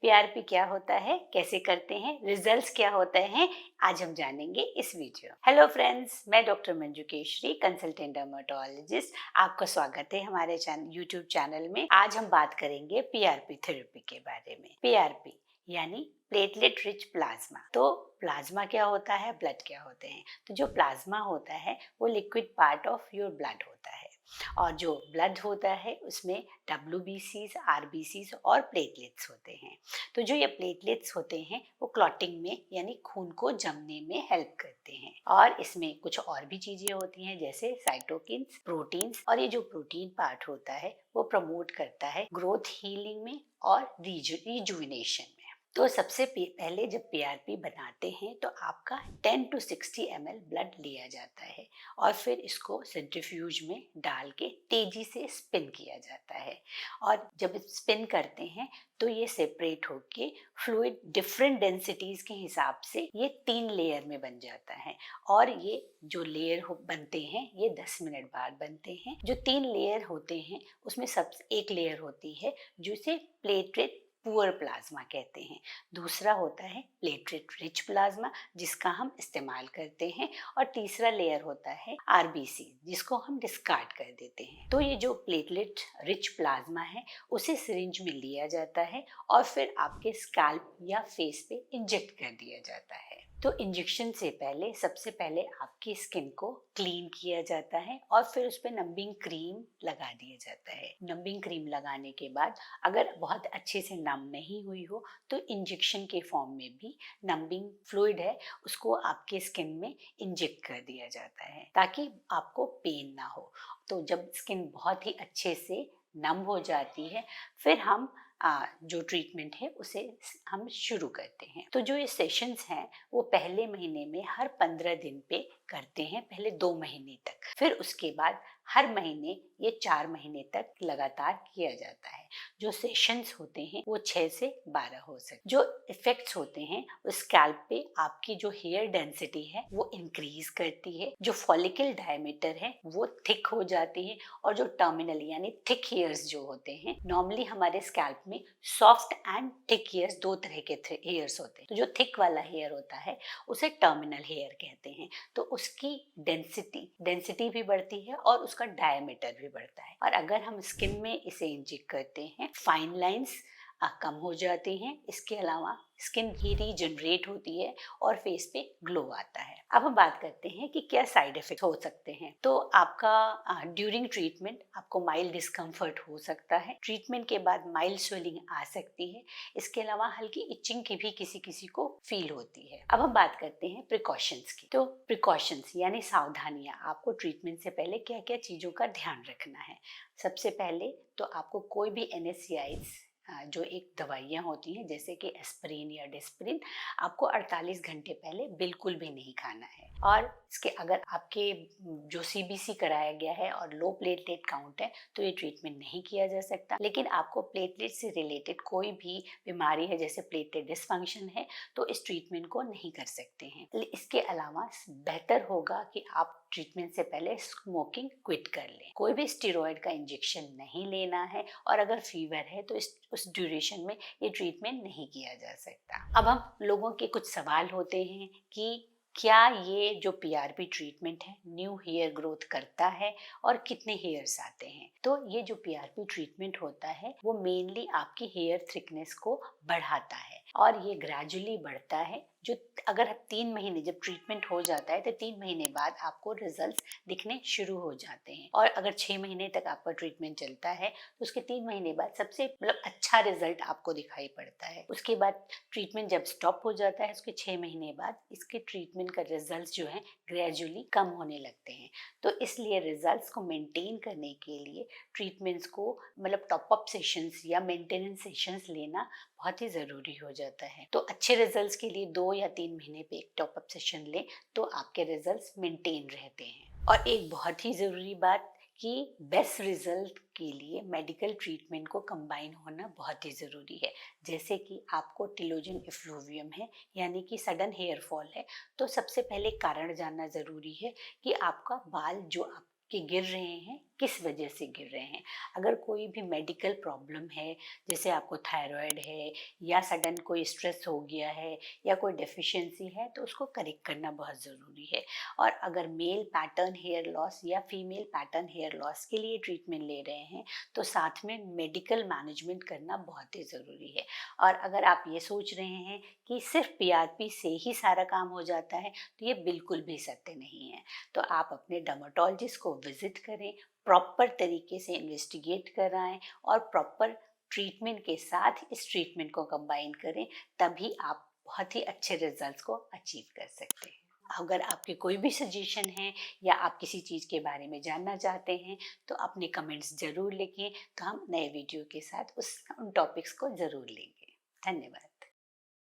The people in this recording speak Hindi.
पीआरपी क्या होता है, कैसे करते हैं, रिजल्ट्स क्या होते हैं, आज हम जानेंगे इस वीडियो। हेलो फ्रेंड्स, मैं doctor Manju Keshari, consultant dermatologist. आपका स्वागत है हमारे यूट्यूब चैनल में। आज हम बात करेंगे पीआरपी थेरेपी के बारे में। पीआरपी यानी प्लेटलेट रिच प्लाज्मा। तो प्लाज्मा क्या होता है, ब्लड क्या होते हैं? तो जो प्लाज्मा होता है वो liquid part of your blood होता है, और जो ब्लड होता है उसमें WBCs, RBCs और प्लेटलेट्स होते हैं। तो जो ये प्लेटलेट्स होते हैं वो क्लॉटिंग में यानी खून को जमने में हेल्प करते हैं, और इसमें कुछ और भी चीजें होती हैं जैसे साइटोकिन्स, प्रोटीन्स, और ये जो प्रोटीन पार्ट होता है वो प्रमोट करता है ग्रोथ, हीलिंग में और रिजुविनेशन में। तो सबसे पहले जब पीआरपी बनाते हैं तो आपका 10 to 60 ml ब्लड लिया जाता है, और फिर इसको सेंट्रीफ्यूज में डाल के तेजी से स्पिन किया जाता है। और जब स्पिन करते हैं तो ये सेपरेट होके फ्लूइड डिफरेंट डेंसिटीज के हिसाब से ये 3 लेयर में बन जाता है, और ये जो लेयर बनते हैं ये 10 मिनट बाद बनते हैं। जो 3 लेयर होते हैं उसमें सब एक लेयर होती है जिसे प्लेटलेट पुअर प्लाज्मा कहते हैं, दूसरा होता है प्लेटलेट रिच प्लाज्मा जिसका हम इस्तेमाल करते हैं, और तीसरा लेयर होता है RBC जिसको हम डिस्कार्ड कर देते हैं। तो ये जो प्लेटलेट रिच प्लाज्मा है उसे सिरिंज में लिया जाता है और फिर आपके स्कैल्प या फेस पे इंजेक्ट कर दिया जाता है। तो इंजेक्शन से पहले सबसे पहले आपकी स्किन को क्लीन किया जाता है और फिर उस पर नंबिंग क्रीम लगा दिया जाता है। नंबिंग क्रीम लगाने के बाद अगर बहुत अच्छे से नम नहीं हुई हो तो इंजेक्शन के फॉर्म में भी नंबिंग फ्लूइड है उसको आपके स्किन में इंजेक्ट कर दिया जाता है ताकि आपको पेन ना हो। तो जब स्किन बहुत ही अच्छे से नम हो जाती है फिर हम जो ट्रीटमेंट है उसे हम शुरू करते हैं। तो जो ये सेशंस हैं वो पहले महीने में हर 15 दिन पे करते हैं, पहले 2 महीने तक, फिर उसके बाद हर महीने ये 4 महीने तक लगातार किया जाता है। जो सेशंस होते हैं वो 6 से 12 हो सकते। जो इफेक्ट्स होते हैं उस स्कैल्प पे आपकी जो हेयर डेंसिटी है वो इंक्रीज करती है, जो फॉलिकल डायमीटर है वो थिक हो जाती है, और जो टर्मिनल यानी थिक हेयर्स जो होते हैं, नॉर्मली हमारे स्कैल्प में सॉफ्ट एंड थिक हेयर्स 2 तरह के हेयर्स होते हैं। तो जो थिक वाला हेयर होता है उसे टर्मिनल हेयर कहते हैं। तो उसकी डेंसिटी भी बढ़ती है और उसका डायमीटर भी बढ़ता है, और अगर हम स्किन में इसे इंजेक्ट करते हैं फाइन लाइंस कम हो जाती हैं। इसके अलावा स्किन भी रीजनरेट होती है और फेस पे ग्लो आता है। अब हम बात करते हैं कि क्या साइड इफेक्ट हो सकते हैं। तो आपका ड्यूरिंग ट्रीटमेंट आपको माइल्ड डिस्कम्फर्ट हो सकता है, ट्रीटमेंट के बाद माइल्ड स्वेलिंग आ सकती है, इसके अलावा हल्की इचिंग की भी किसी किसी को फील होती है। अब हम बात करते हैं प्रिकॉशंस की। तो प्रिकॉशंस यानी सावधानियां, आपको ट्रीटमेंट से पहले क्या क्या चीज़ों का ध्यान रखना है। सबसे पहले तो आपको कोई भी NSAIDs जो एक दवाइयाँ होती हैं जैसे कि एस्पिरिन या डिस्प्रिन, आपको 48 घंटे पहले बिल्कुल भी नहीं खाना है। और इसके अगर आपके जो CBC कराया गया है और लो प्लेटलेट काउंट है तो ये ट्रीटमेंट नहीं किया जा सकता। लेकिन आपको प्लेटलेट से रिलेटेड कोई भी बीमारी है जैसे प्लेटलेट डिसफंक्शन है तो इस ट्रीटमेंट को नहीं कर सकते हैं। इसके अलावा बेहतर होगा कि आप ट्रीटमेंट से पहले स्मोकिंग क्विट कर लें। कोई भी स्टेरॉयड का इंजेक्शन नहीं लेना है, और अगर फीवर है तो उस ड्यूरेशन में ये ट्रीटमेंट नहीं किया जा सकता। अब हम लोगों के कुछ सवाल होते हैं कि क्या ये जो PRP ट्रीटमेंट है न्यू हेयर ग्रोथ करता है और कितने हेयर्स आते हैं। तो ये जो PRP ट्रीटमेंट होता है वो मेनली आपकी हेयर थिकनेस को बढ़ाता है, और ये ग्रेजुअली बढ़ता है। जो अगर 3 महीने जब ट्रीटमेंट हो जाता है तो 3 महीने बाद आपको रिजल्ट्स दिखने शुरू हो जाते हैं, और अगर 6 महीने तक आपका ट्रीटमेंट चलता है तो उसके 3 महीने बाद सबसे अच्छा रिजल्ट आपको दिखाई पड़ता है। उसके बाद ट्रीटमेंट जब स्टॉप हो जाता है उसके 6 महीने बाद इसके ट्रीटमेंट का रिजल्ट जो है ग्रेजुअली कम होने लगते हैं। तो इसलिए रिजल्ट्स को मेंटेन करने के लिए ट्रीटमेंट्स को टॉप अप सेशंस या मेंटेनेंस सेशंस लेना बहुत ही ज़रूरी हो जाता है। तो अच्छे रिजल्ट्स के लिए 2 या 3 महीने पे एक टॉप अप सेशन लें तो आपके रिजल्ट्स मेंटेन रहते हैं। और एक बहुत ही ज़रूरी बात कि बेस्ट रिजल्ट के लिए मेडिकल ट्रीटमेंट को कंबाइन होना बहुत ही ज़रूरी है। जैसे कि आपको टिलोजन इफ्लूवियम है यानी कि सडन हेयर फॉल है, तो सबसे पहले कारण जानना ज़रूरी है कि आपका बाल जो आपके गिर रहे हैं किस वजह से गिर रहे हैं। अगर कोई भी मेडिकल प्रॉब्लम है, जैसे आपको थायराइड है या सडन कोई स्ट्रेस हो गया है या कोई डेफिशिएंसी है, तो उसको करेक्ट करना बहुत ज़रूरी है। और अगर मेल पैटर्न हेयर लॉस या फीमेल पैटर्न हेयर लॉस के लिए ट्रीटमेंट ले रहे हैं, तो साथ में मेडिकल मैनेजमेंट करना बहुत ही ज़रूरी है। और अगर आप ये सोच रहे हैं कि सिर्फ पीआरपी से ही सारा काम हो जाता है, तो ये बिल्कुल भी सत्य नहीं है। तो आप अपने डर्मेटोलॉजिस्ट को विजिट करें, प्रॉपर तरीके से इन्वेस्टिगेट कराएं और प्रॉपर ट्रीटमेंट के साथ इस ट्रीटमेंट को कंबाइन करें, तभी आप बहुत ही अच्छे रिजल्ट्स को अचीव कर सकते हैं। अगर आपके कोई भी सजेशन है या आप किसी चीज़ के बारे में जानना चाहते हैं, तो अपने कमेंट्स ज़रूर लिखें, तो हम नए वीडियो के साथ उन टॉपिक्स को ज़रूर लेंगे। धन्यवाद।